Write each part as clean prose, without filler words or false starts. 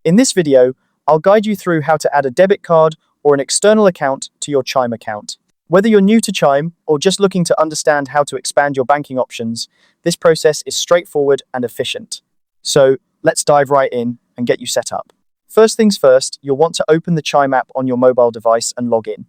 In this video, I'll guide you through how to add a debit card or an external account to your Chime account. Whether you're new to Chime or just looking to understand how to expand your banking options, this process is straightforward and efficient. So let's dive right in and get you set up. First things first, you'll want to open the Chime app on your mobile device and log in.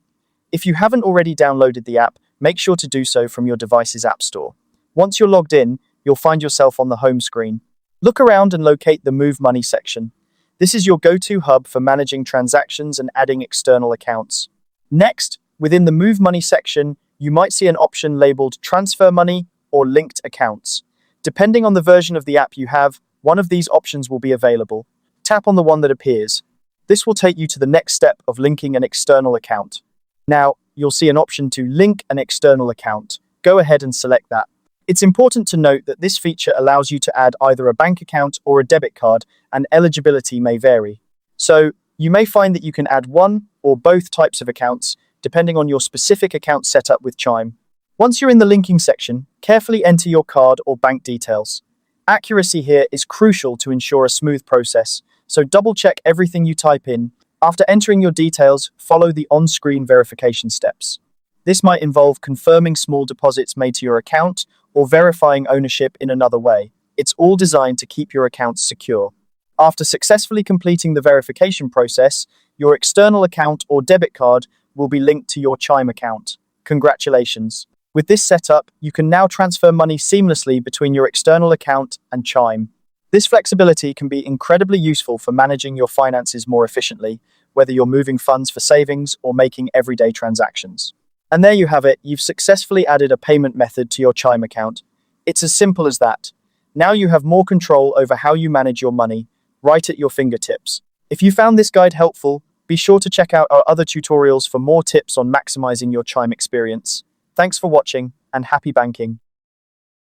If you haven't already downloaded the app, make sure to do so from your device's app store. Once you're logged in, you'll find yourself on the home screen. Look around and locate the Move Money section. This is your go-to hub for managing transactions and adding external accounts. Next, within the Move Money section, you might see an option labeled Transfer Money or Linked Accounts. Depending on the version of the app you have, one of these options will be available. Tap on the one that appears. This will take you to the next step of linking an external account. Now, you'll see an option to link an external account. Go ahead and select that. It's important to note that this feature allows you to add either a bank account or a debit card, and eligibility may vary. So, you may find that you can add one or both types of accounts, depending on your specific account setup with Chime. Once you're in the linking section, carefully enter your card or bank details. Accuracy here is crucial to ensure a smooth process, so double-check everything you type in. After entering your details, follow the on-screen verification steps. This might involve confirming small deposits made to your account or verifying ownership in another way. It's all designed to keep your accounts secure. After successfully completing the verification process, your external account or debit card will be linked to your Chime account. Congratulations! With this setup, you can now transfer money seamlessly between your external account and Chime. This flexibility can be incredibly useful for managing your finances more efficiently, whether you're moving funds for savings or making everyday transactions. And there you have it, you've successfully added a payment method to your Chime account. It's as simple as that. Now you have more control over how you manage your money, right at your fingertips. If you found this guide helpful, be sure to check out our other tutorials for more tips on maximizing your Chime experience. Thanks for watching, and happy banking.